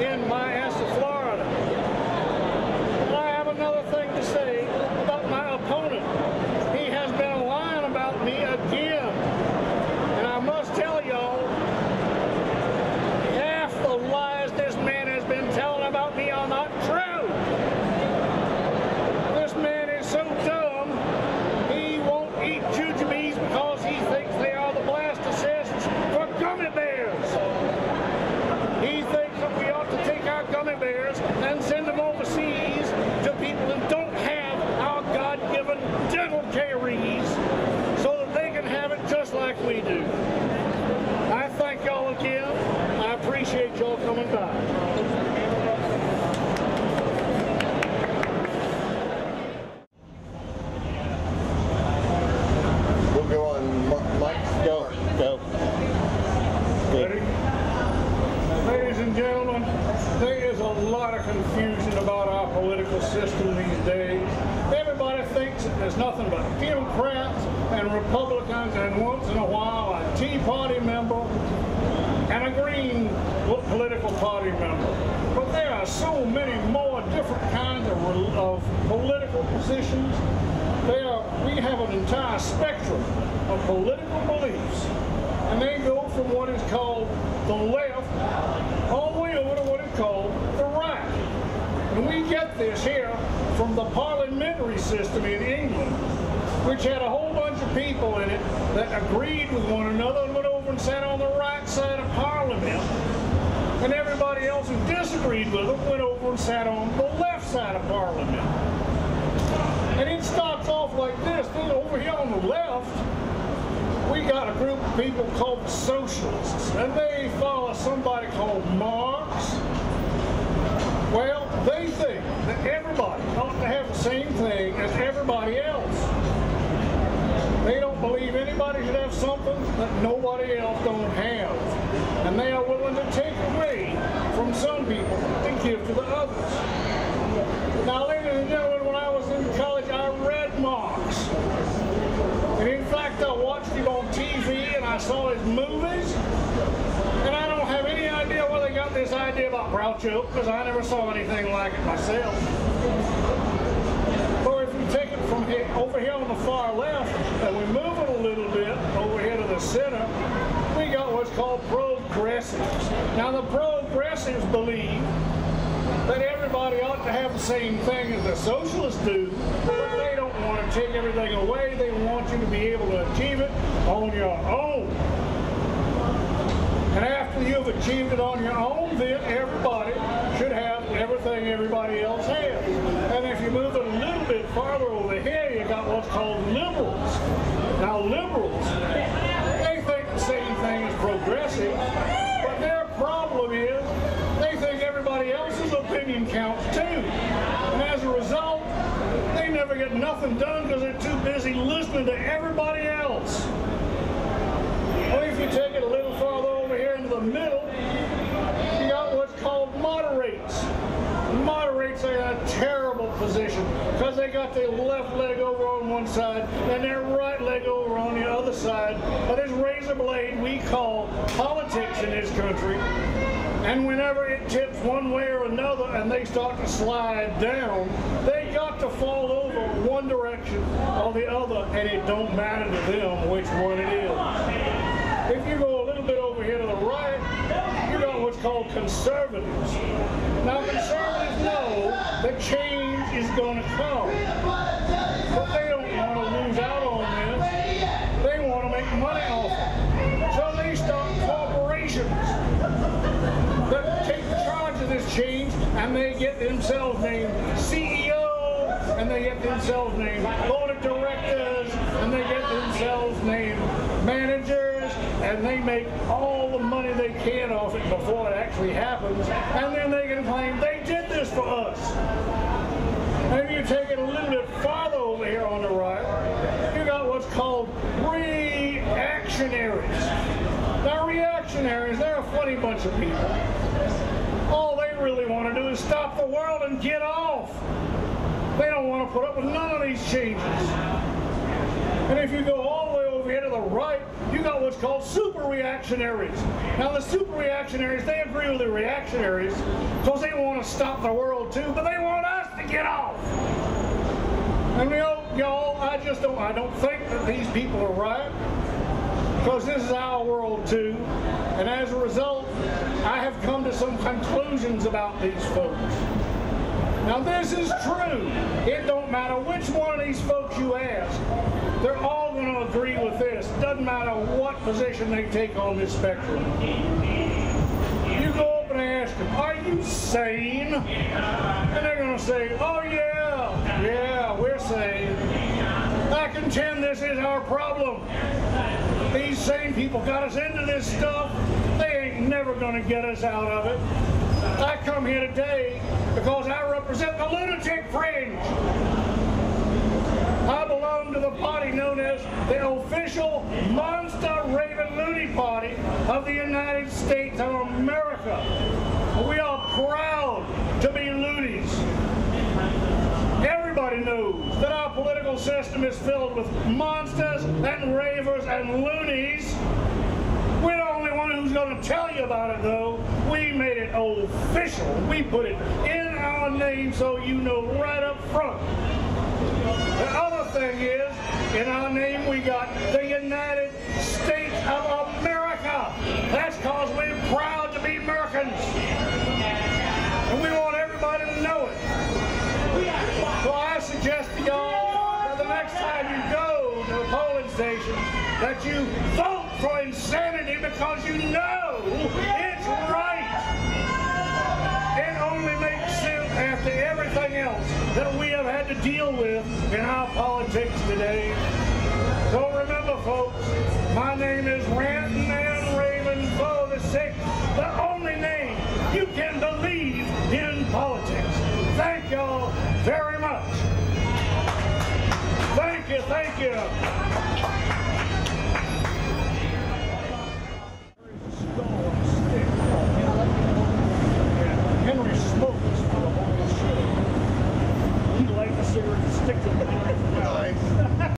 In Myassa, Florida. And I have another thing to say about my opponent. He has been lying about me again. And I must tell y'all, half the lies this man has been telling about me are not true. This man is so dumb, he won't eat jujubes because he thinks they are the blast assassins for gummy bears. He thinks that we ought to take our gummy bears and send them overseas to people who don't have our God-given dental caries so that they can have it just like we do. I thank y'all again. I appreciate y'all coming by. We'll go on Mike's. Go. Ready? Ladies and gentlemen, there is a lot of confusion about our political system these days. Everybody thinks that there's nothing but Democrats and Republicans and once in a while a Tea Party member and a Green political party member. But there are so many more different kinds of political positions. We have an entire spectrum of political beliefs. And they go from what is called the left all the way over to what is called the right. And we get this here from the parliamentary system in England, which had a whole bunch of people in it that agreed with one another and went over and sat on the right side of Parliament. And everybody else who disagreed with them went over and sat on the left side of Parliament. And it starts off like this. Then over here on the left, we got a group of people called the socialists, and they follow somebody called Marx. Well, they think that everybody ought to have the same thing as everybody else. They don't believe anybody should have something that nobody else don't have. And they are willing to take away from some people and give to the others. Now, ladies and gentlemen, when I was in college, I read Marx. And in fact, I watched him on TV and I saw his movies. And I don't have any idea where they got this idea about Groucho, because I never saw anything like it myself. But if we take it from here, over here on the far left, and we move it a little bit over here to the center, we got what's called progressives. Now, the progressives believe that everybody ought to have the same thing as the socialists do, but they don't want to take everything away. They want you to be able to achieve it on your own. And after you've achieved it on your own, then everybody should have everything everybody else has. And if you move And as a result, they never get nothing done because they're too busy listening to everybody else. Well, if you take it a little farther over here into the middle, you got what's called moderates. Moderates are in a terrible position because they got their left leg over on one side and their right leg over on the other side of this razor blade we call politics in this country. And whenever it tips one way or another and they start to slide down, they got to fall over one direction or the other, and it don't matter to them which one it is. If you go a little bit over here to the right, you got what's called conservatives. Now conservatives know that change is going to come, but they don't want to lose out on this. They want to make money off it. So they start corporations that take charge of this change, and they get themselves named CEO, and they get themselves named board of directors, and they get themselves named managers, and they make all the money they can off it before it actually happens, and then they can claim they did this for us. And if you take it a little bit farther over here on the right, you got what's called reactionaries. Now reactionaries, they're a funny bunch of people. All they really want to do is stop the world and get off. They don't want to put up with none of these changes. And if you go all the way over here to the right, you got what's called super reactionaries. Now the super reactionaries, they agree with the reactionaries because they want to stop the world too, but they want us to get off. And y'all, I don't think that these people are right, because this is our world too. And as a result, I have come to some conclusions about these folks. Now this is true. It don't matter which one of these folks you ask. They're all going to agree with this. Doesn't matter what position they take on this spectrum. You go up and ask them, are you sane? And they're going to say, oh yeah, we're sane. I contend this is our problem. These sane people got us into this stuff. They ain't never going to get us out of it. I come here today because I represent the lunatic fringe. I belong to the party known as the official Monster Raven Loony Party of the United States of America. We are proud to be loonies. Everybody knows that our political system is filled with monsters and ravers and loonies. We're the only one who's going to tell you about it, though. We made it official. We put it in our name so you know right up front. The other thing is, in our name we got the United States of America. That's because we're proud to be Americans. And we want everybody to know it. So I suggest to y'all that the next time you go to the polling station, that you vote for insanity because you know it's right. It only makes sense after everything else that we have had to deal with in our politics today. So remember, folks, my name is Rantin' and Raving for the Sick, the only name you can believe in politics. Thank y'all very much. Thank you.